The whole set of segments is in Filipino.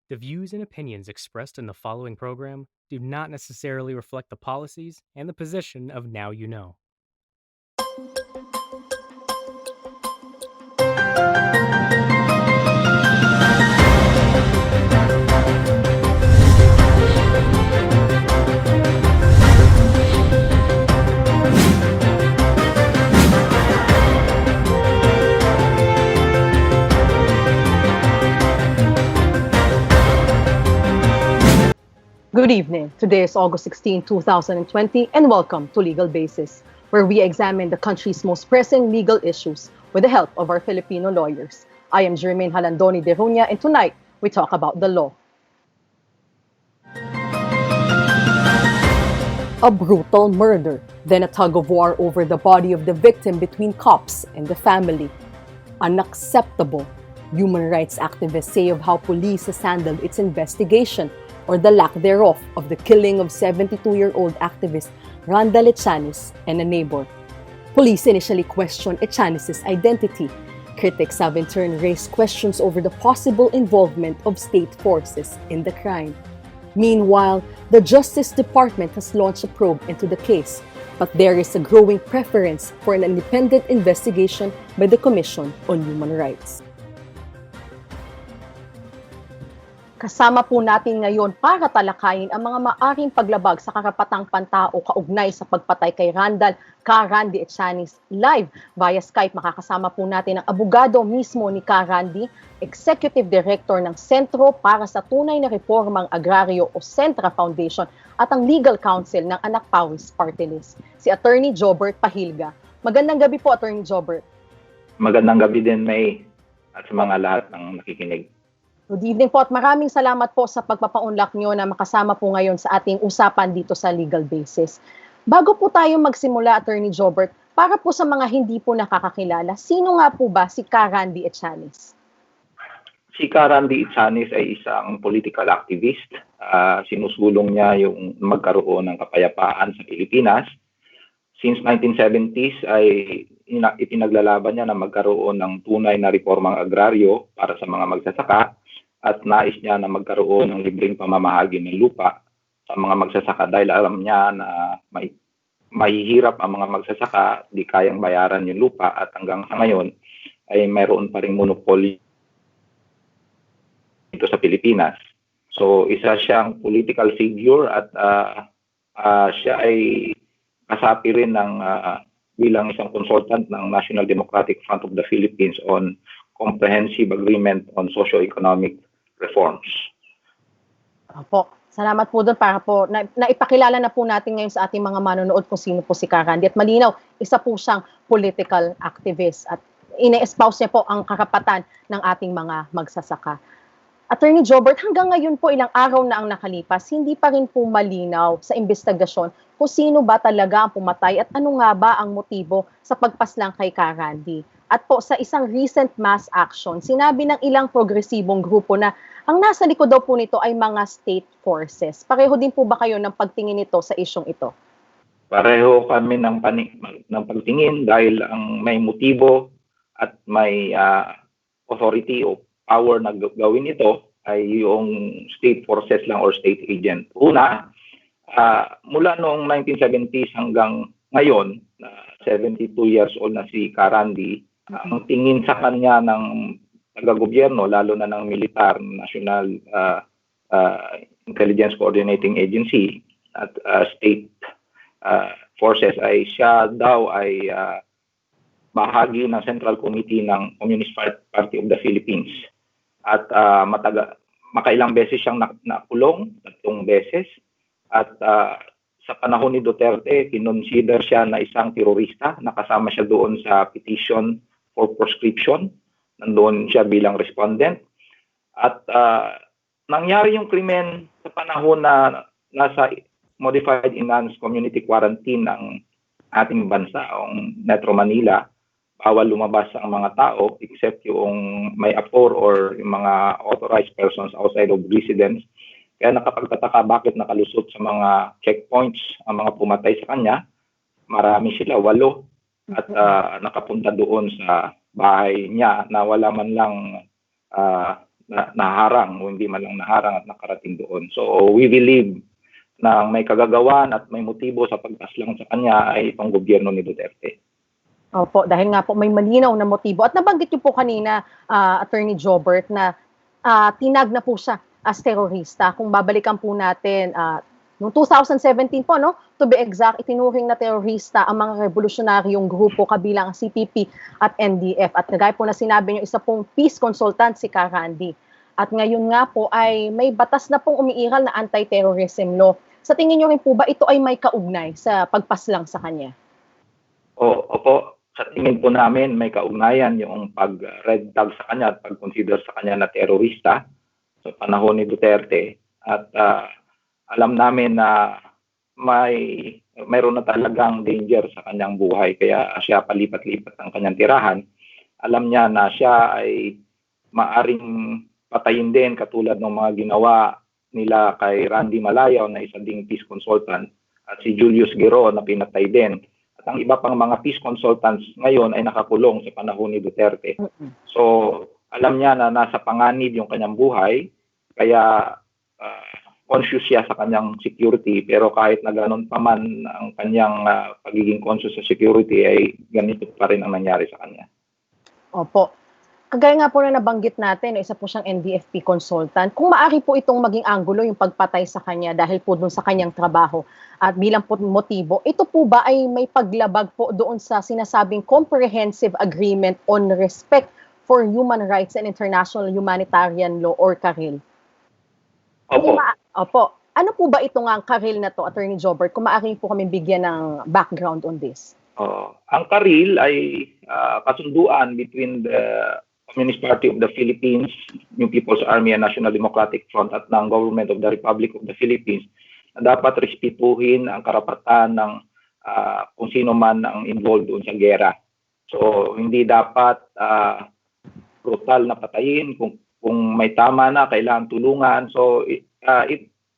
The views and opinions expressed in the following program do not necessarily reflect the policies and the position of Now You Know. Good evening. Today is August 16, 2020, and welcome to Legal Basis, where we examine the country's most pressing legal issues with the help of our Filipino lawyers. I am Jermaine Halandoni de Ruña, and tonight we talk about the law. A brutal murder, then a tug-of-war over the body of the victim between cops and the family. Unacceptable, human rights activists say of how police has handled its investigation or the lack thereof of the killing of 72-year-old activist Randa Lechanis and a neighbor. Police initially questioned Lechanis' identity. Critics have in turn raised questions over the possible involvement of state forces in the crime. Meanwhile, the Justice Department has launched a probe into the case, but there is a growing preference for an independent investigation by the Commission on Human Rights. Kasama po natin ngayon para talakayin ang mga maaring paglabag sa karapatang pantao kaugnay sa pagpatay kay Randall Randy Lechanis. Live via Skype makakasama po natin ang abogado mismo ni Randy, Executive Director ng Sentro para sa Tunay na Reformang Agraryo o Sentra Foundation at ang Legal Counsel ng Anak Pawis Party List, si Attorney Jobert Pahilga. Magandang gabi po, Attorney Jobert. Magandang gabi din, May, at sa mga lahat ng nakikinig. Good evening po at maraming salamat po sa pagpapaunlak nyo na makasama po ngayon sa ating usapan dito sa Legal Basis. Bago po tayo magsimula, Attorney Jobert, para po sa mga hindi po nakakakilala, sino nga po ba si Randy Lechanis? Si Randy Lechanis ay isang political activist. Sinusulong niya yung magkaroon ng kapayapaan sa Pilipinas. Since 1970s ay ipinaglalaban niya na magkaroon ng tunay na reformang agraryo para sa mga magsasaka at nais niya na magkaroon ng libreng pamamahagi ng lupa sa mga magsasaka dahil alam niya na mahihirap ang mga magsasaka, di kayang bayaran yung lupa at hanggang sa ngayon ay mayroon pa ring monopoly dito sa Pilipinas. So isa siyang political figure at siya ay kasapi rin ng bilang isang consultant ng National Democratic Front of the Philippines on Comprehensive Agreement on Socio-Economic Reforms. Opo, salamat po doon para po naipakilala na po natin ngayon sa ating mga manonood kung sino po si Randy. At malinaw, isa po siyang political activist at ine-espouse niya po ang karapatan ng ating mga magsasaka. Attorney Jobert, hanggang ngayon po ilang araw na ang nakalipas, hindi pa rin po malinaw sa investigasyon kung sino ba talaga ang pumatay at ano nga ba ang motibo sa pagpaslang kay Randy. At po sa isang recent mass action, sinabi ng ilang progresibong grupo na ang nasa likod daw po nito ay mga state forces. Pareho din po ba kayo ng pagtingin nito sa isyong ito? Pareho kami ng pagtingin dahil ang may motibo at may authority o power na gawin ito ay yung state forces lang or state agent. Una, mula noong 1970s hanggang ngayon, 72 years old na si Randy, ang tingin sa kanya ng taga-gobyerno, lalo na ng militar, National Intelligence Coordinating Agency at state forces ay siya daw ay bahagi ng Central Committee ng Communist Party of the Philippines. At makailang beses siyang nakulong, 3 beses. At sa panahon ni Duterte, kinonsider siya na isang terorista. Nakasama siya doon sa petition for proscription. Nandoon siya bilang respondent. At nangyari yung krimen sa panahon na nasa Modified Enhanced Community Quarantine ng ating bansa, ang Metro Manila. Bawal lumabas ang mga tao except yung may apor or yung mga authorized persons outside of residence. Kaya nakapagtataka bakit nakalusot sa mga checkpoints ang mga pumatay sa kanya. Marami sila, 8. At nakapunta doon sa bahay niya na wala man lang naharang o hindi man lang naharang at nakarating doon. So we believe na may kagagawan at may motibo sa pagpaslang sa kanya ay itong gobyerno ni Duterte. Opo, dahil nga po may malinaw na motibo. At nabanggit niyo po kanina, Attorney Jobert, na tinag na po siya as terorista. Kung babalikan po natin, noong 2017 po, no, to be exact, itinuring na terorista ang mga revolusyonaryong grupo kabilang ang CPP at NDF. At gaya po na sinabi niyo, isa pong peace consultant si Karandi. At ngayon nga po ay may batas na pong umiiral na anti-terrorism law. Sa tingin niyo rin po ba ito ay may kaugnay sa pagpaslang sa kanya? Opo, sa tingin po namin may kaugnayan yung pag-red tag sa kanya at pag-consider sa kanya na terorista sa panahon ni Duterte. At alam namin na mayroon na talagang danger sa kanyang buhay kaya siya palipat-lipat ng kanyang tirahan. Alam niya na siya ay maaring patayin din katulad ng mga ginawa nila kay Randy Malayaw na isa ding peace consultant at si Julius Gero na pinatay din. At ang iba pang mga peace consultants ngayon ay nakakulong sa panahon ni Duterte. So, alam niya na nasa panganib yung kanyang buhay, kaya conscious siya sa kanyang security. Pero kahit na ganun pa man ang kanyang pagiging conscious sa security, ay ganito pa rin ang nangyari sa kanya. Opo. Kagaya nga po na nabanggit natin, isa po siyang NDFP consultant. Kung maaari po itong maging anggulo yung pagpatay sa kanya dahil po doon sa kanyang trabaho at bilang po motibo, ito po ba ay may paglabag po doon sa sinasabing Comprehensive Agreement on Respect for Human Rights and International Humanitarian Law or CARIL? Opo. Opo. Ano po ba itong ang CARIL na to, Attorney Jobert? Kung maaari po kami bigyan ng background on this. Ang CARIL ay kasunduan between the Communist Party of the Philippines, New People's Army and National Democratic Front at ng Government of the Republic of the Philippines na dapat respetuhin ang karapatan ng kung sino man ang involved doon sa gera. So hindi dapat brutal na patayin, kung may tama na kailangan tulungan. So it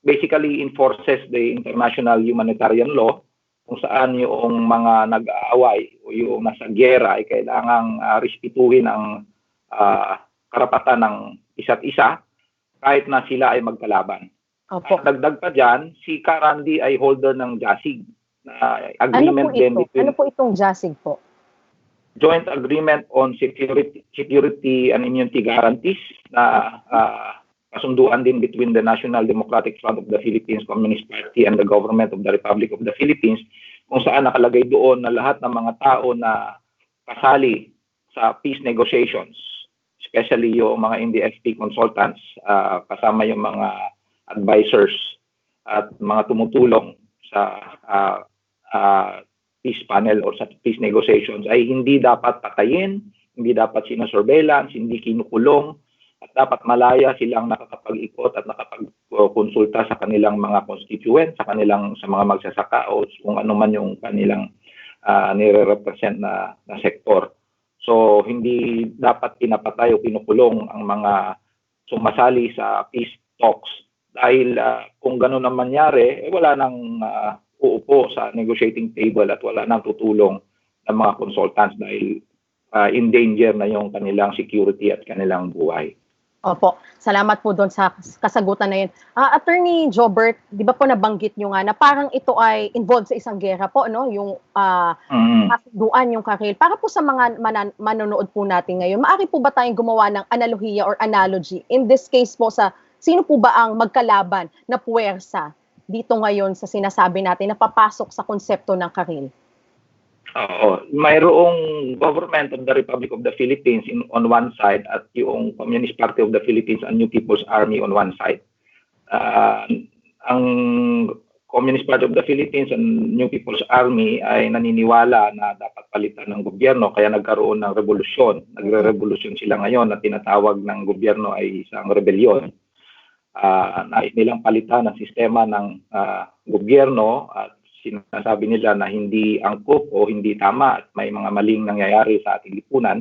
basically enforces the international humanitarian law kung saan yung mga nag-aaway o yung nasa gera ay kailangang respetuhin ang karapatan ng isa't isa kahit na sila ay magkalaban. Opo. At dagdag pa dyan, si Karandi ay holder ng JASIG na agreement din between Ano po itong JASIG po? Joint Agreement on Security and Immunity Guarantees na kasunduan din between the National Democratic Front of the Philippines Communist Party and the Government of the Republic of the Philippines, kung saan nakalagay doon na lahat ng mga tao na kasali sa peace negotiations, especially yung mga NDFP consultants, kasama yung mga advisors at mga tumutulong sa peace panel or sa peace negotiations, ay hindi dapat patayin, hindi dapat sinasurveillance, hindi kinukulong, at dapat malaya silang nakakapag-ikot at nakapag-konsulta sa kanilang mga constituents, sa mga magsasaka o kung ano man yung kanilang nire-represent na sektor. So hindi dapat pinapatay o kinukulong ang mga sumasali sa peace talks dahil kung gano'n ang mangyari, wala nang uupo sa negotiating table at wala nang tutulong ng mga consultants dahil in danger na yung kanilang security at kanilang buhay. Opo, salamat po doon sa kasagutan na yun. Attorney Jobert, di ba po nabanggit nyo nga na parang ito ay involved sa isang gera po, no? Yung kasunduan, yung CARIL. Para po sa mga manonood po natin ngayon, maaari po ba tayong gumawa ng analohiya or analogy? In this case po, sa sino po ba ang magkalaban na puwersa dito ngayon sa sinasabi natin na papasok sa konsepto ng CARIL? Mayroong Government of the Republic of the Philippines on one side at yung Communist Party of the Philippines and New People's Army on one side. Ang Communist Party of the Philippines and New People's Army ay naniniwala na dapat palitan ng gobyerno kaya nagkaroon ng revolusyon. Nagre-revolusyon sila ngayon na tinatawag ng gobyerno ay isang rebellion. Nais nilang palitan ang sistema ng gobyerno at sinasabi nila na hindi angkop o hindi tama at may mga maling nangyayari sa ating lipunan.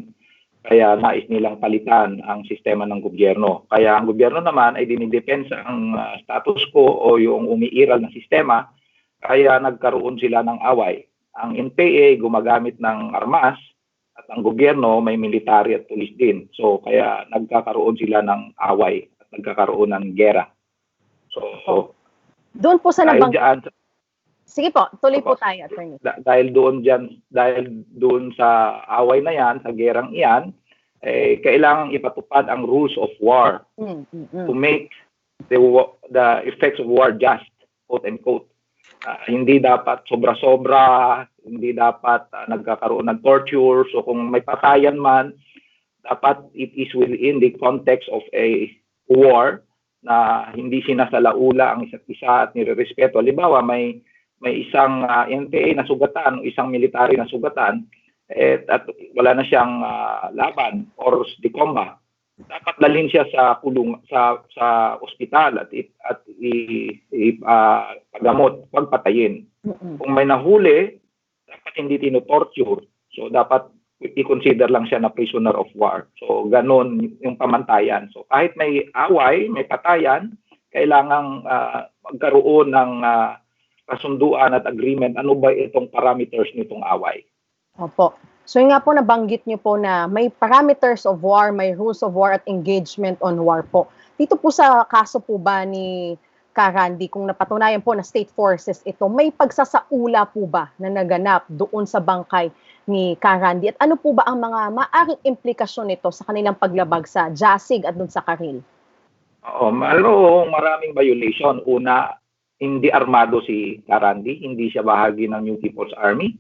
Kaya nais nilang palitan ang sistema ng gobyerno. Kaya ang gobyerno naman ay dinidepensa ang status quo o yung umiiral na sistema. Kaya nagkaroon sila ng away. Ang NPA gumagamit ng armas at ang gobyerno may military at police din. So kaya nagkakaroon sila ng away at nagkakaroon ng gera. So Doon po sa dahil nabang... diyan, Sige po, tuloy po Opo. tayo, attorney. dahil doon sa away na yan, sa gerang iyan, kailangang ipatupad ang rules of war to make the effects of war just, quote and quote. Hindi dapat sobra-sobra, hindi dapat nagkakaroon ng torture. So kung may patayan man, dapat it is within the context of a war na hindi sinasalaula ang isa't isa at nirerespeto. Halimbawa, may isang NPA na sugatan, isang military na sugatan, at wala na siyang laban or di combat, dapat dalhin siya sa sa ospital at pagamot, pagpatayin. Kung may nahuli, dapat hindi tinotorture. So dapat i-consider lang siya na prisoner of war. So ganon yung pamantayan. So kahit may away, may patayan, kailangang magkaroon ng kasunduan at agreement. Ano ba itong parameters nitong away? Opo. So yun nga po, nabanggit niyo po na may parameters of war, may rules of war at engagement on war po. Dito po sa kaso po ba ni Ka-Randy, kung napatunayan po na state forces ito, may pagsasaula po ba na naganap doon sa bangkay ni Ka-Randy? At ano po ba ang mga maaring implikasyon nito sa kanilang paglabag sa Jasig at doon sa Karil? Oo, maraming violation. Una, hindi armado si Ka-Randy, hindi siya bahagi ng New People's Army.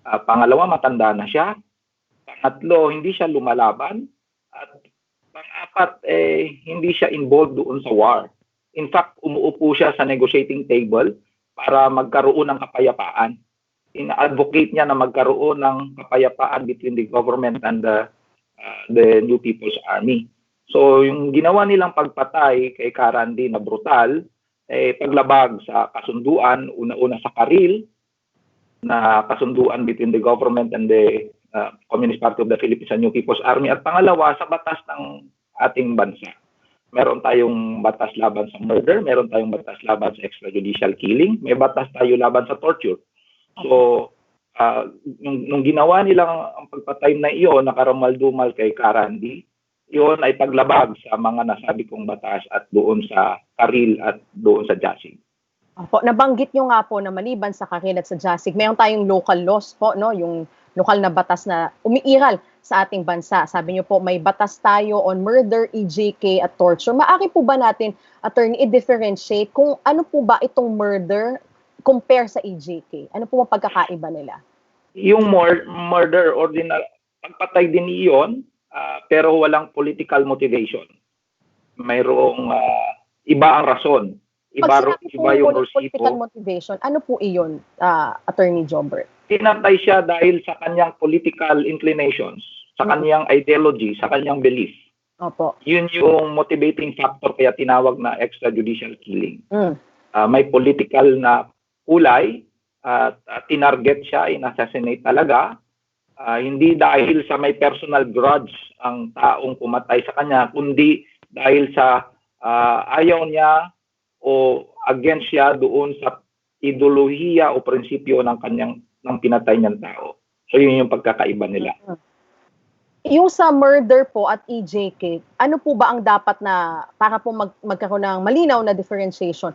Pangalawa, matanda na siya. Pangatlo, hindi siya lumalaban. At pang-apat, hindi siya involved doon sa war. In fact, umuupo siya sa negotiating table para magkaroon ng kapayapaan. Ina-advocate niya na magkaroon ng kapayapaan between the government and the New People's Army. So, yung ginawa nilang pagpatay kay Ka-Randy na brutal, paglabag sa kasunduan, una-una sa Karil, na kasunduan between the government and the Communist Party of the Philippines and New People's Army. At pangalawa, sa batas ng ating bansa. Meron tayong batas laban sa murder, meron tayong batas laban sa extrajudicial killing, may batas tayo laban sa torture. So, nung ginawa nilang ang pagpatay na iyon, nakaramal-dumal kay Ka-Randy, iyon ay paglabag sa mga nasabi kong batas at doon sa Karil at doon sa Jasig. Opo, nabanggit nyo nga po na maliban sa Karil at sa Jasig, mayroon tayong local laws po, no? Yung lokal na batas na umiiral sa ating bansa. Sabi nyo po, may batas tayo on murder, EJK at torture. Maaari po ba natin, attorney, i-differentiate kung ano po ba itong murder compare sa EJK? Ano po ang pagkakaiba nila? Yung murder, ordinary, pagpatay din iyon, pero walang political motivation. Mayroong iba ang rason. Iba yung political motivation, ano po iyon, Attorney Jobert? Tinatay siya dahil sa kanyang political inclinations, sa kanyang ideology, sa kanyang belief. Opo. Yun yung motivating factor kaya tinawag na extrajudicial killing. May political na kulay at tinarget siya, in-assassinate talaga. Hindi dahil sa may personal grudge ang taong pumatay sa kanya, kundi dahil sa ayaw niya o against siya doon sa ideolohiya o prinsipyo ng pinatay niyang tao. So yun yung pagkakaiba nila. Yung sa murder po at EJK, ano po ba ang dapat na, para po magkaroon ng malinaw na differentiation,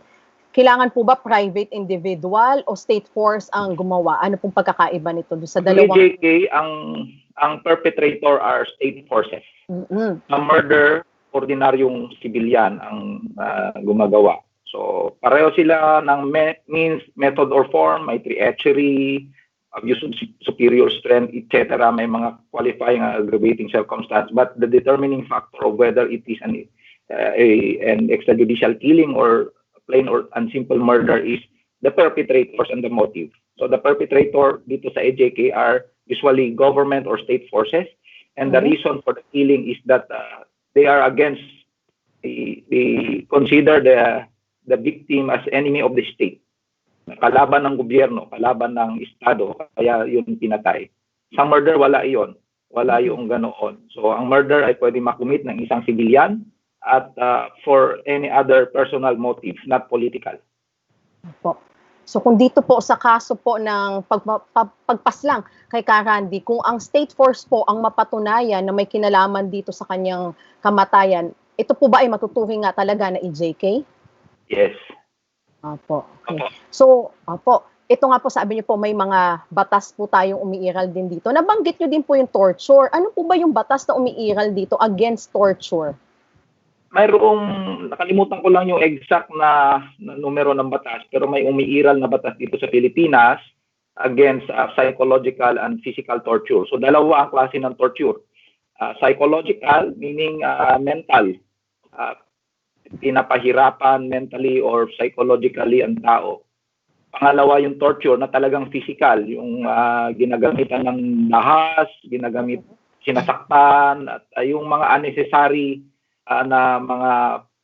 kailangan po ba private individual o state force ang gumawa? Ano pong pagkakaiba nito sa dalawang? EJK, ang perpetrator are state forces. Ang murder, ordinaryong civilian ang gumagawa. So, pareho sila ng means, method, or form. May treachery, abuse of superior strength, etc. May mga qualifying aggravating circumstance. But the determining factor of whether it is an extrajudicial killing or plain or simple murder is the perpetrators and the motive. So, the perpetrator dito sa EJK are usually government or state forces. And the reason for the killing is that they are against, they consider the victim as enemy of the state. Kalaban ng gobyerno, kalaban ng estado, kaya yun pinatay. Sa murder, wala iyon. Wala yung ganoon. So, ang murder ay pwede makumit ng isang civilian at for any other personal motive, not political. Po. So kung dito po sa kaso po ng pagpaslang kay Karandi, kung ang state force po ang mapatunayan na may kinalaman dito sa kanyang kamatayan, ito po ba ay matuturing nga talaga na EJK? Yes. Opo, okay. Opo. So, opo, ito nga po sabi niyo po may mga batas po tayong umiiral din dito. Nabanggit niyo din po yung torture. Ano po ba yung batas na umiiral dito against torture? Mayroong, nakalimutan ko lang yung exact na numero ng batas, pero may umiiral na batas dito sa Pilipinas against psychological and physical torture. So dalawa ang klase ng torture. Psychological, meaning mental. Pinapahirapan mentally or psychologically ang tao. Pangalawa yung torture na talagang physical, yung ginagamitan ng nahas, sinasaktan, at yung mga unnecessary na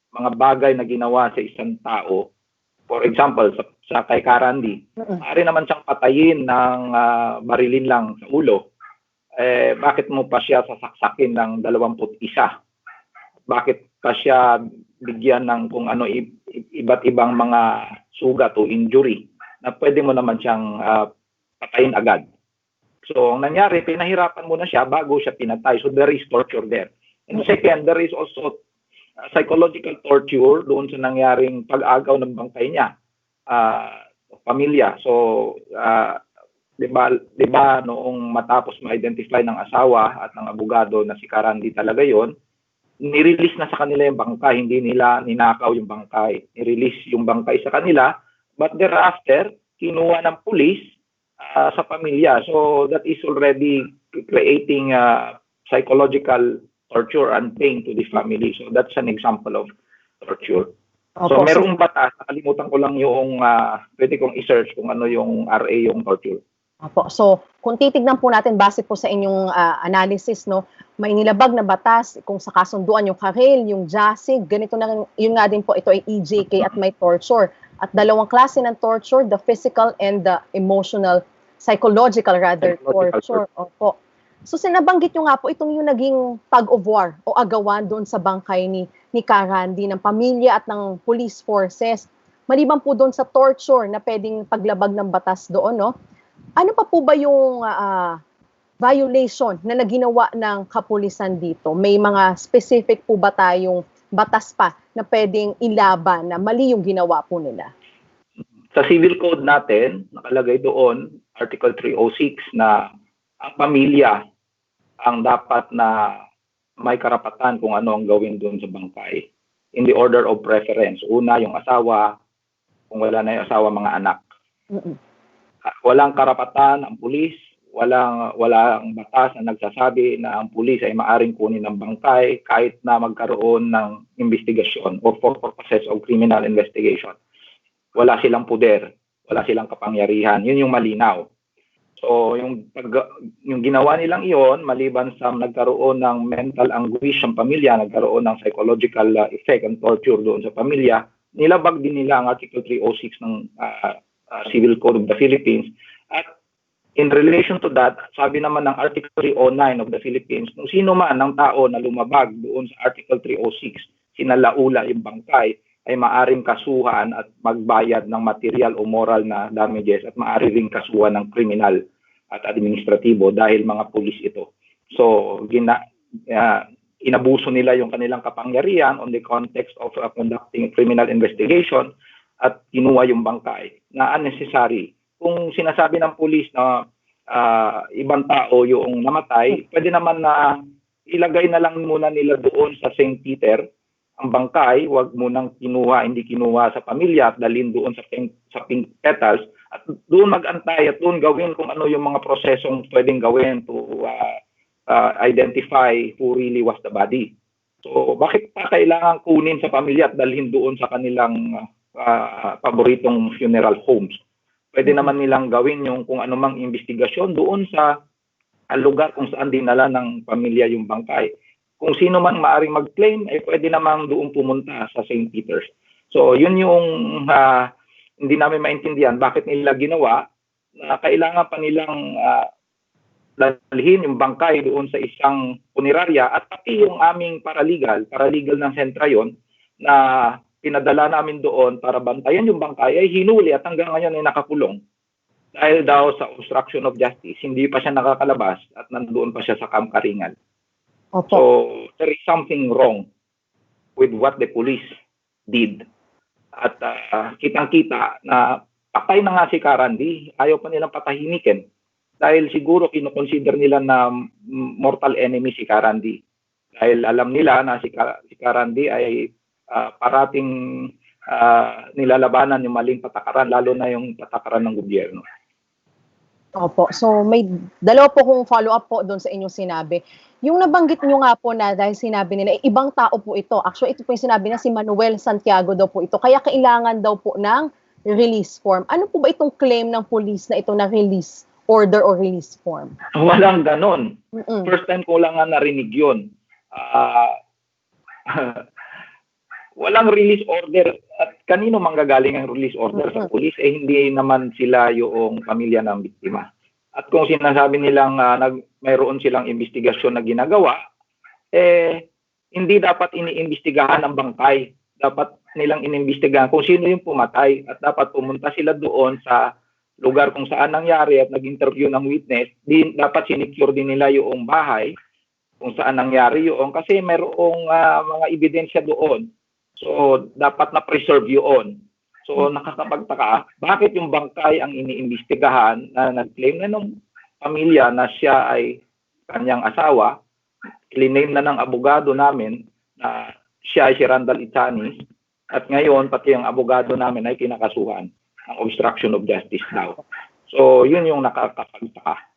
mga bagay na ginawa sa isang tao. For example, sa kay Karandi, maaari naman siyang patayin ng barilin lang sa ulo. Bakit mo pa siya sasaksakin ng 21? Bakit pa siya bigyan ng kung ano iba't ibang mga sugat o injury na pwede mo naman siyang patayin agad. So, ang nangyari, pinahirapan mo na siya bago siya pinatay. So, there is torture there. And second, there is also psychological torture doon sa nangyaring pag-agaw ng bangkay niya, pamilya. So, di ba noong matapos ma-identify ng asawa at ng abogado na si Karandi talaga yon, nirelease na sa kanila yung bangkay, hindi nila ninakaw yung bangkay. Nirelease yung bangkay sa kanila, but thereafter, kinuha ng pulis sa pamilya. So, that is already creating psychological torture and pain to the family. So that's an example of torture. So merong batas, nakalimutan ko lang yung pwede kong i-search kung ano yung RA yung torture. Opo. So kung titignan po natin base po sa inyong analysis, no, may nilabag na batas kung sa kasunduan yung Karel, yung JASIG, ganito na yun nga din po, ito ay EJK at may torture. At dalawang klase ng torture, the physical and the emotional, psychological torture. Opo. So sinabanggit nyo nga po, itong yung naging tug of war o agawan doon sa bangkay ni Karandi ng pamilya at ng police forces. Maliban po doon sa torture na pwedeng paglabag ng batas doon, no? Ano pa po ba yung violation na naginawa ng kapulisan dito? May mga specific po ba tayong batas pa na pwedeng ilaban na mali yung ginawa po nila? Sa civil code natin, nakalagay doon, Article 306, na ang pamilya ang dapat na may karapatan kung ano ang gawin doon sa bangkay. In the order of preference. Una, yung asawa. Kung wala na yung asawa, mga anak. Walang karapatan ang pulis. Walang batas na nagsasabi na ang pulis ay maaring kunin ng bangkay kahit na magkaroon ng investigasyon or for purposes of criminal investigation. Wala silang puder. Wala silang kapangyarihan. Yun yung malinaw. So, yung ginawa nilang iyon, maliban sa nagkaroon ng mental anguish ang pamilya, nagkaroon ng psychological effect and torture doon sa pamilya, nilabag din nila ang Article 306 ng Civil Code of the Philippines. At in relation to that, sabi naman ng Article 309 of the Philippines, kung sino man ng tao na lumabag doon sa Article 306, sinalaula yung bangkay, ay maaring kasuhan at magbayad ng material o moral na damages at maaari ring kasuhan ng kriminal at administratibo dahil mga pulis ito. So, inabuso nila yung kanilang kapangyarihan on the context of conducting criminal investigation at kinuha yung bangkay na unnecessary. Kung sinasabi ng pulis na ibang tao yung namatay, pwede naman na ilagay na lang muna nila doon sa St. Peter ang bangkay, wag munang hindi kinuha sa pamilya at dalhin doon sa pink petals at doon mag-antay at doon gawin kung ano yung mga prosesong pwedeng gawin to identify who really was the body. So bakit pa kailangan kunin sa pamilya at dalhin doon sa kanilang paboritong funeral homes? Pwede naman nilang gawin yung kung anumang investigasyon doon sa lugar kung saan dinala ng pamilya yung bangkay. Kung sino man maaring mag-claim, ay pwede namang doon pumunta sa St. Peter's. So, yun yung hindi namin maintindihan bakit nila ginawa na kailangan pa nilang dalhin yung bangkay doon sa isang punerarya at pati yung aming paralegal ng sentra yon na pinadala namin doon para bantayan yung bangkay ay hinuli at hanggang ngayon ay nakakulong. Dahil daw sa obstruction of justice, hindi pa siya nakakalabas at nandoon pa siya sa Camp Karingal. Opo. So, there is something wrong with what the police did. At kitang-kita na patay na nga si Karandi, ayaw pa nilang patahimikin. Dahil siguro kinukonsider nila na mortal enemy si Karandi. Dahil alam nila na si Karandi ay parating nilalabanan yung maling patakaran, lalo na yung patakaran ng gobyerno. Opo. So may dalawa po kong follow-up po doon sa inyong sinabi. Yung nabanggit nyo nga po na dahil sinabi nila, ibang tao po ito. Actually, ito po yung sinabi na si Manuel Santiago daw po ito. Kaya kailangan daw po ng release form. Ano po ba itong claim ng police na ito na release order or release form? Walang ganon. First time ko lang nga narinig yun. Walang release order. At kanino manggagaling ang release order sa police? Hindi naman sila yung pamilya ng biktima. At kung sinasabi nilang mayroon silang investigasyon na ginagawa, hindi dapat iniimbestigahan ang bangkay. Dapat nilang inimbestigahan kung sino yung pumatay at dapat pumunta sila doon sa lugar kung saan nangyari at nag-interview ng witness. Dapat sinecure din nila yung bahay kung saan nangyari yun kasi mayroong mga ebidensya doon. So, dapat na-preserve yun. So, nakakapagtaka, bakit yung bangkay ang iniimbestigahan na nag-claim na ng pamilya na siya ay kanyang asawa, claim na ng abogado namin na siya ay si Randall Itanis, at ngayon, pati yung abogado namin ay kinakasuhan ng obstruction of justice daw. So, yun yung nakakapagtaka.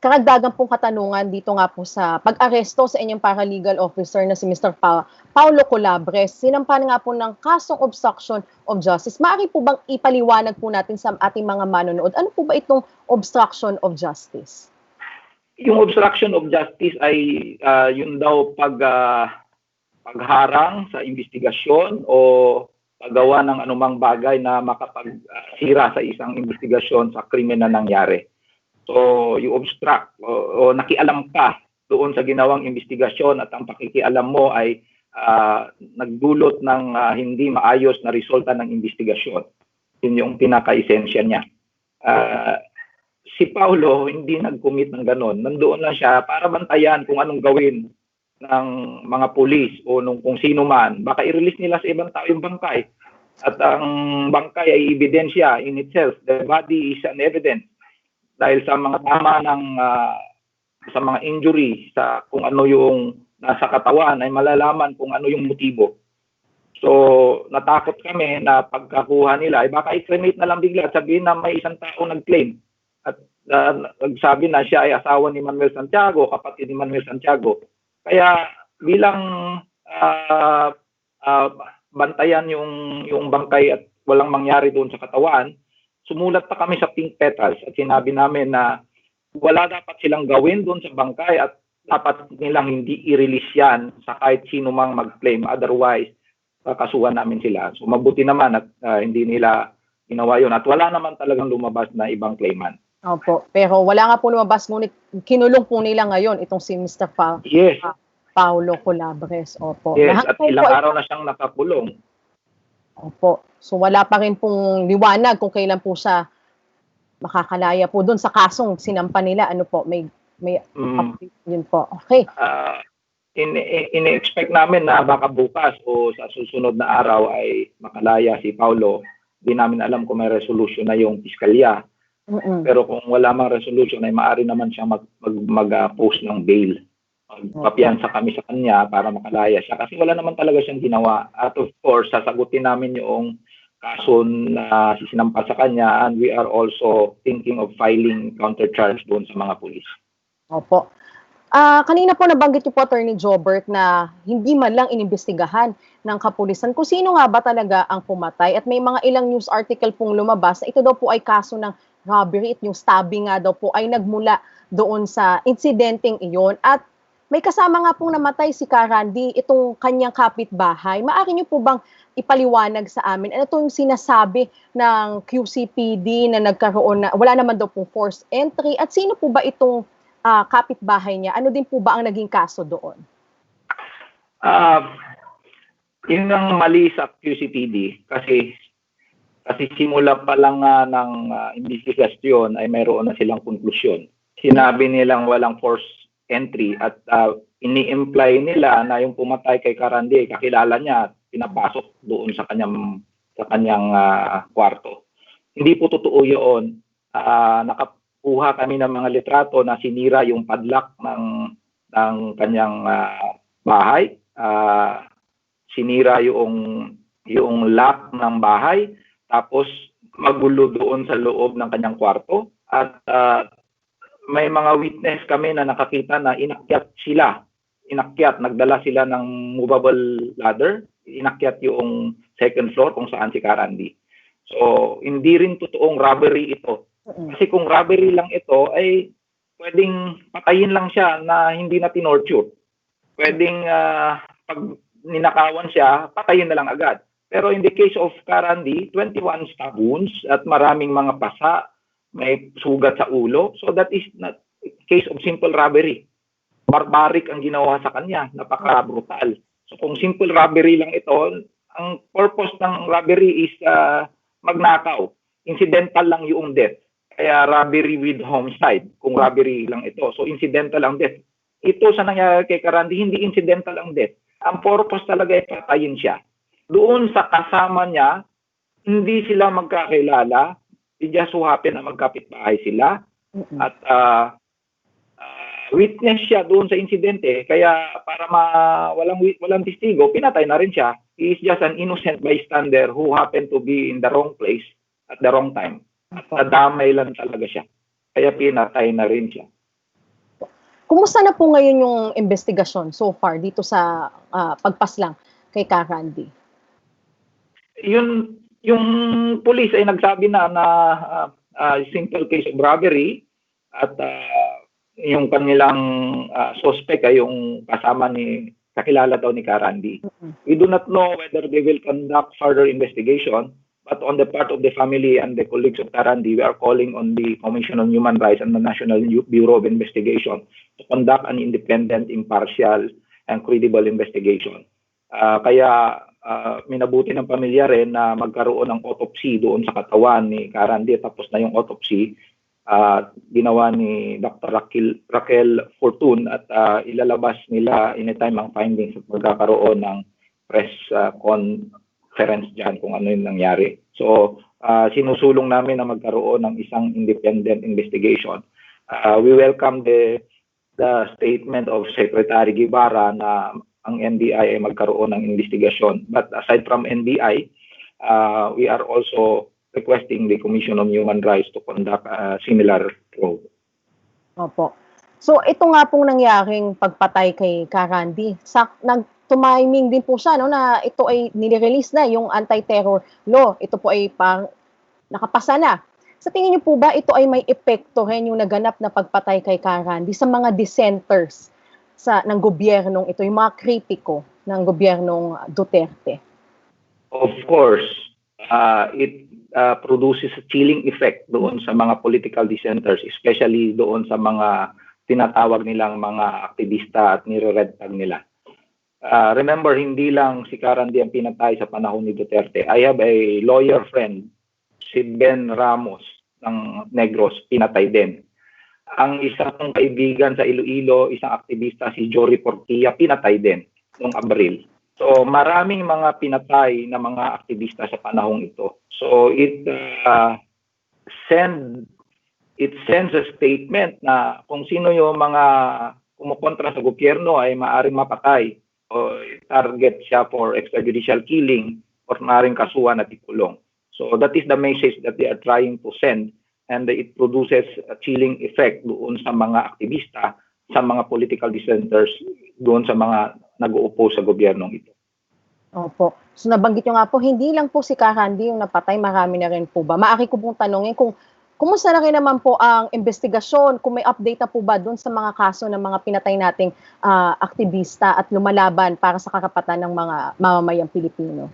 Karagdagan pong katanungan dito nga po sa pag-aresto sa inyong paralegal officer na si Mr. Paulo Colabres. Sinampan nga po ng kasong obstruction of justice. Maaari po bang ipaliwanag po natin sa ating mga manonood? Ano po ba itong obstruction of justice? Yung obstruction of justice ay yun daw pagharang sa investigasyon o paggawa ng anumang bagay na makapagsira sa isang investigasyon sa krimen na nangyari. So, you obstruct o nakialam ka doon sa ginawang investigasyon at ang pakikialam mo ay nagdulot ng hindi maayos na resulta ng investigasyon. Yun yung pinaka-esensya niya. Si Paulo hindi nag-commit ng ganon. Nandoon lang siya para bantayan kung anong gawin ng mga pulis o kung sino man. Baka i-release nila sa ibang tao yung bangkay. At ang bangkay ay ebidensya in itself. The body is an evidence. Dahil sa mga tama ng sa mga injury, sa kung ano yung nasa katawan ay malalaman kung ano yung motibo. So, natakot kami na pagkakuha nila, ay baka i-cremate na lang bigla at sabihin na may isang tao nag-claim. At nagsabi na siya ay asawa ni Manuel Santiago, kapatid ni Manuel Santiago. Kaya bilang bantayan yung bangkay at walang mangyari doon sa katawan, sumulat pa kami sa Pink Petals at sinabi namin na wala dapat silang gawin doon sa bangkay at dapat nilang hindi i-release yan sa kahit sino mang mag-claim. Otherwise, kakasuhan namin sila. So mabuti naman at hindi nila ginawa yun. At wala naman talagang lumabas na ibang claimant. Opo. Pero wala nga po lumabas, ngunit kinulong po nila ngayon itong si Mr. Yes. Paulo Colabres. Opo. Yes, at ilang araw na siyang nakakulong. Opo. So wala pa rin pong liwanag kung kailan po siya makakalaya po doon sa kasong sinampa nila. Ano po, may update yun po. Okay. Ini-expect namin na baka bukas o sa susunod na araw ay makalaya si Paulo. Hindi namin alam kung may resolution na yung piskalya. Pero kung wala mang resolution ay maaari naman siyang mag-post ng bail. Magpapiyansa kami sa kanya para makalaya siya. Kasi wala naman talaga siyang ginawa. At of course, sasagutin namin yung kaso na sinampa sa kanya and we are also thinking of filing countercharge doon sa mga pulis. Opo. Kanina po nabanggit niyo po, Attorney Jobert, na hindi man lang inimbestigahan ng kapulisan kung sino nga ba talaga ang pumatay. At may mga ilang news article pong lumabas na ito daw po ay kaso ng robbery at yung stabbing nga daw po ay nagmula doon sa insidenteng iyon. At may kasama nga pong namatay si Karandi, itong kanyang kapitbahay. Maaari niyo po bang ipaliwanag sa amin ano itong sinasabi ng QCPD na nagkaroon na wala naman daw pong forced entry at sino po ba itong kapitbahay niya? Ano din po ba ang naging kaso doon? Yun ang mali sa QCPD kasi simula pa lang ng investigasyon ay mayroon na silang konklusyon. Sinabi nilang walang force entry at ini-imply nila na yung pumatay kay Karandi ay kakilala niya at pinapasok doon sa kanyang kwarto. Hindi po totoo 'yon. Nakakuha kami ng mga litrato na sinira yung padlock ng kanyang bahay. Sinira yung lock ng bahay, tapos magulo doon sa loob ng kanyang kwarto at may mga witness kami na nakakita na nagdala sila ng movable ladder, inakyat yung second floor kung saan si Karandi. So, hindi rin totoong robbery ito. Kasi kung robbery lang ito, ay pwedeng patayin lang siya na hindi na tinorture. Pwedeng pag ninakawan siya, patayin na lang agad. Pero in the case of Karandi, 21 stab wounds at maraming mga pasa, may sugat sa ulo. So that is not a case of simple robbery. Barbaric ang ginawa sa kanya, napaka-brutal. So kung simple robbery lang ito, ang purpose ng robbery is magnakaw. Incidental lang yung death. Kaya robbery with homicide, kung robbery lang ito. So incidental ang death. Ito sa nangyari kay Karandi, hindi incidental ang death. Ang purpose talaga ay patayin siya. Doon sa kasama niya, hindi sila magkakilala. It just so happen na magkapitbahay sila. At witness siya doon sa insidente. Kaya para walang testigo, pinatay na rin siya. He is just an innocent bystander who happened to be in the wrong place at the wrong time. At nadamay lang talaga siya. Kaya pinatay na rin siya. Kumusta na po ngayon yung investigasyon so far dito sa pagpaslang kay Karandi? Yung police ay nagsabi na simple case of robbery at yung kanilang suspect ay yung kasama kakilala daw ni Karandi. We do not know whether they will conduct further investigation, but on the part of the family and the colleagues of Karandi, we are calling on the Commission on Human Rights and the National Bureau of Investigation to conduct an independent, impartial, and credible investigation. Kaya minabuti ng pamilya rin na magkaroon ng autopsy doon sa katawan ni Karandi. Tapos na yung autopsy, ginawa ni Dr. Raquel Fortun at ilalabas nila anytime ang findings at magkakaroon ng press conference dyan kung ano yung nangyari. So, sinusulong namin na magkaroon ng isang independent investigation. We welcome the statement of Secretary Guevara na ang NBI ay magkaroon ng investigasyon. But aside from NBI, we are also requesting the Commission on Human Rights to conduct a similar probe. Opo. So ito nga pong nangyaring pagpatay kay Karandi, nagtumiming din po siya na ito ay nirelease na yung anti-terror law. Ito po ay nakapasa na. Sa tingin niyo po ba ito ay may epekto rin yung naganap na pagpatay kay Karandi sa mga dissenters ng gobyernong ito, yung mga kritiko ng gobyernong Duterte? Of course, it produces a chilling effect doon sa mga political dissenters, especially doon sa mga tinatawag nilang mga aktivista at nire-red tag nila. Remember, hindi lang si Karandi ang pinatay sa panahon ni Duterte. I have a lawyer friend, si Ben Ramos ng Negros, pinatay din. Ang isa kong kaibigan sa Iloilo, isang aktivista, si Jory Portilla, pinatay din noong Abril. So maraming mga pinatay na mga aktivista sa panahong ito. So it sends a statement na kung sino yung mga kumukontra sa gobyerno ay maaring mapatay o target siya for extrajudicial killing or maaring kasuhan at ikulong. So that is the message that they are trying to send, and it produces a chilling effect doon sa mga aktivista, sa mga political dissenters, doon sa mga nag-uupo sa gobyernong ito. Opo. So nabanggit nyo nga po, hindi lang po si Karandi yung napatay, marami na rin po ba? Maaari ko pong tanongin kung kumusta na rin naman po ang investigasyon, kung may update na po ba doon sa mga kaso ng mga pinatay nating aktivista at lumalaban para sa karapatan ng mga mamamayang Pilipino?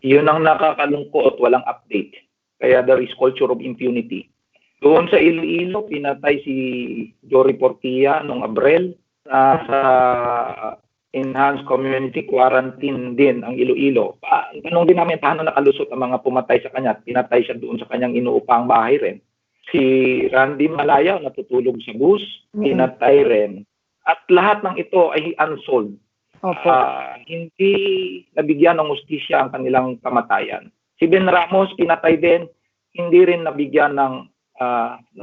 Yun ang nakakalungkot, walang update. Kaya there is culture of impunity. Doon sa Iloilo, pinatay si Jory Portilla noong Abril. Sa enhanced community quarantine din ang Iloilo. Tanong din namin paano nakalusot ang mga pumatay sa kanya at pinatay siya doon sa kanyang inuupang bahay rin. Si Randy Malayaw natutulog sa bus, pinatay rin. At lahat ng ito ay unsolved. Opo. Hindi nabigyan ng hustisya ang kanilang kamatayan. Si Ben Ramos pinatay din, hindi rin nabigyan ng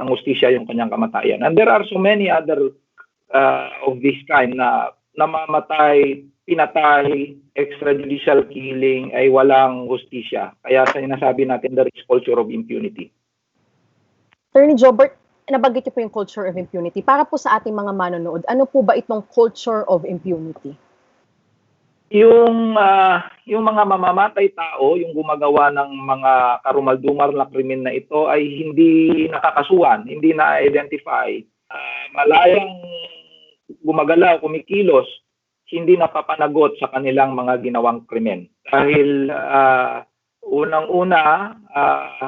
hustisya yung kanyang kamatayan. And there are so many other of this kind na namamatay, pinatay, extrajudicial killing ay walang hustisya. Kaya sinasabi natin there is culture of impunity. Attorney Jobert, nabanggit niyo po yung culture of impunity. Para po sa ating mga manonood, ano po ba itong culture of impunity? Yung mga mamamatay tao, yung gumagawa ng mga karumal-dumal na krimen na ito ay hindi nakakasuhan, hindi na-identify. Malayang gumagalaw, kumikilos, hindi napapanagot sa kanilang mga ginawang krimen. Dahil unang-una,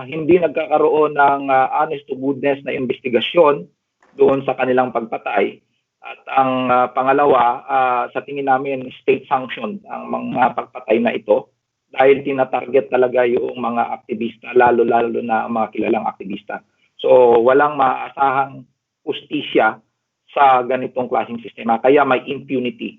hindi nagkakaroon ng honest to goodness na investigasyon doon sa kanilang pagpatay. At ang pangalawa, sa tingin namin, state sanctioned ang mga pagpatay na ito dahil tinatarget talaga yung mga aktivista, lalo-lalo na mga kilalang aktivista. So walang maasahang justisya sa ganitong klaseng sistema. Kaya may impunity.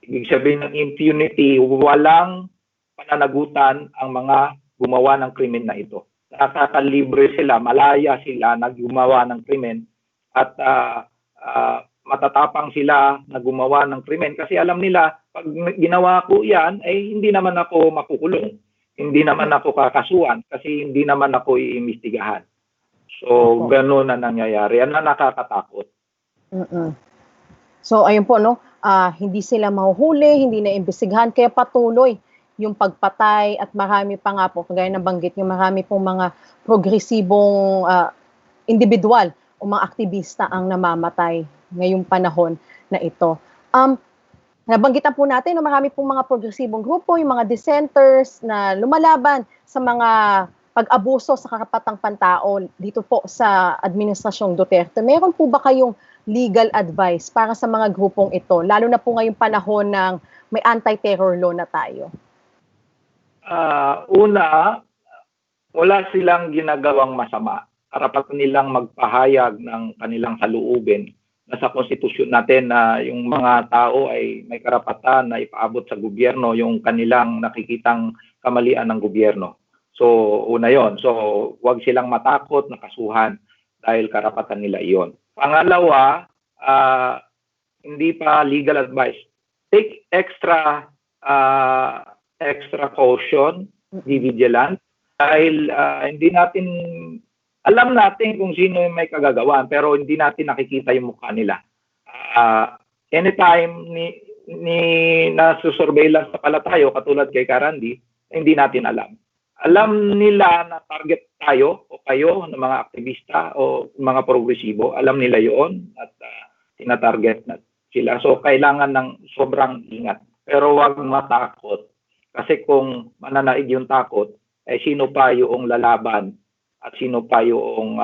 Ibig sabihin ng impunity, walang pananagutan ang mga gumawa ng krimen na ito. Nakakalibre sila, malaya sila na gumawa ng krimen at matatapang sila na gumawa ng krimen kasi alam nila, pag ginawa ko yan, ay hindi naman ako makukulong. Hindi naman ako kakasuhan kasi hindi naman ako iimbestigahan. So, gano'n na nangyayari. Yan na nakakatakot. So, ayun po, no? Hindi sila mahuhuli, hindi na imbestigahan, kaya patuloy yung pagpatay at marami pa nga po, kagaya ng banggit niyo, marami pong mga progresibong individual o mga aktivista ang namamatay ngayong panahon na ito. Nabanggitan po natin na marami pong mga progresibong grupo, yung mga dissenters na lumalaban sa mga pag-abuso sa karapatang pantao dito po sa Administrasyong Duterte. Meron po ba kayong legal advice para sa mga grupong ito, lalo na po ngayong panahon ng may anti-terror law na tayo? Una, wala silang ginagawang masama. Karapatan nilang magpahayag ng kanilang saloobin. Nasa konstitusyon natin na yung mga tao ay may karapatan na ipaabot sa gobyerno yung kanilang nakikitang kamalian ng gobyerno. So, una yon. So, huwag silang matakot na kasuhan dahil karapatan nila iyon. Pangalawa, hindi pa legal advice. Take extra caution, be vigilant, dahil hindi natin, alam natin kung sino yung may kagagawan, pero hindi natin nakikita yung mukha nila. Anytime nasusurveillance na pala tayo, katulad kay Karandi, hindi natin alam. Alam nila na target tayo o kayo ng mga aktivista o mga progresibo. Alam nila yon at tinatarget na sila. So, kailangan ng sobrang ingat. Pero huwag matakot. Kasi kung mananaig yung takot, sino pa yung lalaban at sino pa yung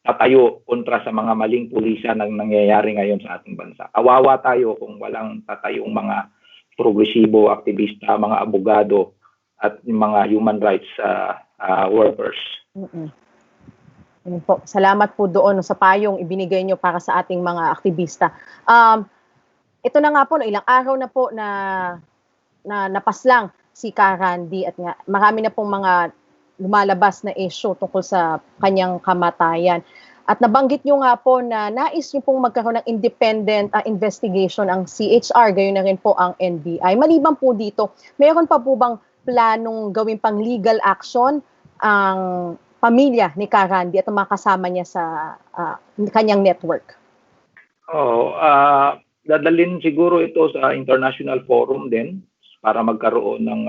tatayo kontra sa mga maling pulisya na nangyayari ngayon sa ating bansa. Kawawa tayo kung walang tatayong mga progresibo, aktivista, mga abogado, at mga human rights workers. Po. Salamat po doon sa payong ibinigay nyo para sa ating mga aktivista. Ito na nga po, ilang araw na po na napaslang si Karandi at nga, marami na pong mga lumalabas na issue tungkol sa kanyang kamatayan. At nabanggit nyo nga po na nais nyo pong magkaroon ng independent investigation ang CHR, gayon na rin po ang NBI. Maliban po dito, mayroon pa po bang planong gawin pang legal action ang pamilya ni Karandi at ang mga kasama niya sa kanyang network? Dadalhin siguro ito sa international forum din para magkaroon ng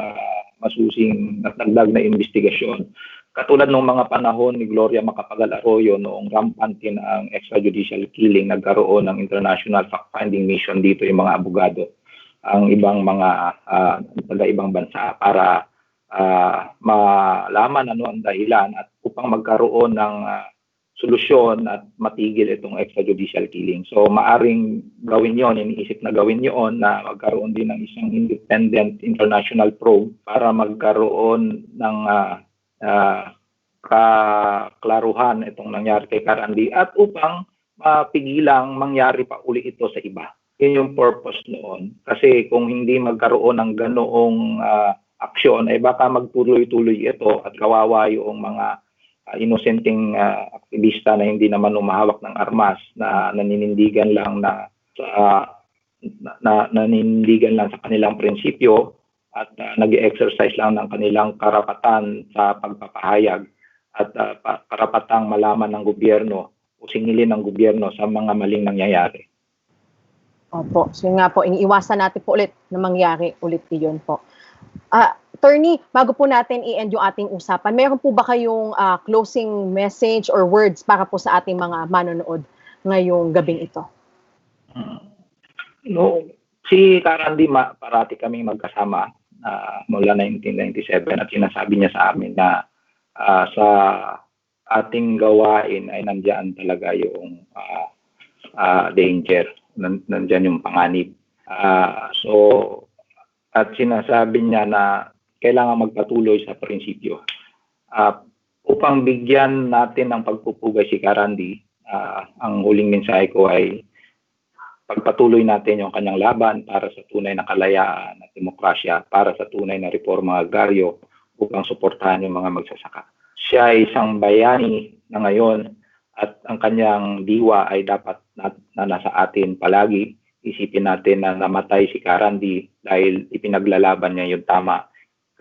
masusing at dagdag na investigasyon. Katulad ng mga panahon ni Gloria Macapagal Arroyo noong rampant ang extrajudicial killing, nagkaroon ng international fact-finding mission dito yung mga abogado, ang ibang mga taga-ibang bansa para malaman ano ang dahilan at upang magkaroon ng solusyon at matigil itong extrajudicial killing. So maaring gawin yon, iniisip na gawin yon na magkaroon din ng isang independent international probe para magkaroon ng kaklaruhan itong nangyari kay Carandi at upang mapigilang mangyari pa uli ito sa iba. Yun yung purpose noon. Kasi kung hindi magkaroon ng ganoong aksyon, ay baka magtuloy-tuloy ito at kawawa yung mga inosenteng aktivista na hindi naman umahawak ng armas, na naninindigan lang naninindigan lang sa kanilang prinsipyo at nag-exercise lang ng kanilang karapatan sa pagpapahayag at karapatang malaman ng gobyerno o singilin ng gobyerno sa mga maling nangyayari. Opo, so yun nga po, iniiwasan natin po ulit na mangyari ulit iyon po. Attorney, bago po natin i-end yung ating usapan, meron po ba kayong closing message or words para po sa ating mga manonood ngayong gabing ito? No, si Carandi, parati kaming magkasama mula 1997 at sinasabi niya sa amin na sa ating gawain ay nandiyan talaga yung danger, nandiyan yung panganib. At sinasabi niya na kailangan magpatuloy sa prinsipyo. Upang bigyan natin ng pagpupugay si Carandi, ang huling mensahe ko ay pagpatuloy natin yung kanyang laban para sa tunay na kalayaan at demokrasya, para sa tunay na reforma agraryo upang suportahan yung mga magsasaka. Siya ay isang bayani na ngayon at ang kanyang diwa ay dapat na nasa atin palagi. Isipin natin na namatay si Carandi dahil ipinaglalaban niya yung tama,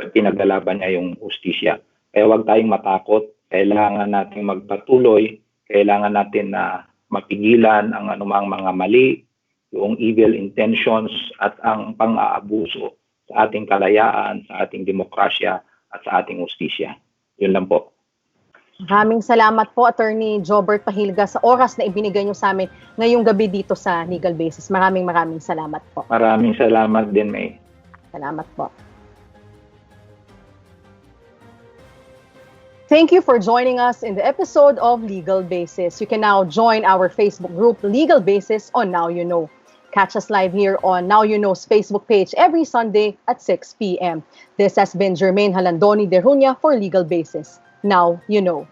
ipinaglalaban niya yung justisya. Kaya huwag tayong matakot, kailangan natin magpatuloy, kailangan natin na mapigilan ang anumang mga mali, yung evil intentions at ang pang-aabuso sa ating kalayaan, sa ating demokrasya at sa ating justisya. Yun lang po. Maraming salamat po, Attorney Jobert Pahilga, sa oras na ibinigay niyo sa amin ngayong gabi dito sa Legal Basis. Maraming salamat po. Maraming salamat din, May. Salamat po. Thank you for joining us in the episode of Legal Basis. You can now join our Facebook group, Legal Basis, on Now You Know. Catch us live here on Now You Know's Facebook page every Sunday at 6 p.m. This has been Jermaine Halandoni de Ruña for Legal Basis. Now You Know.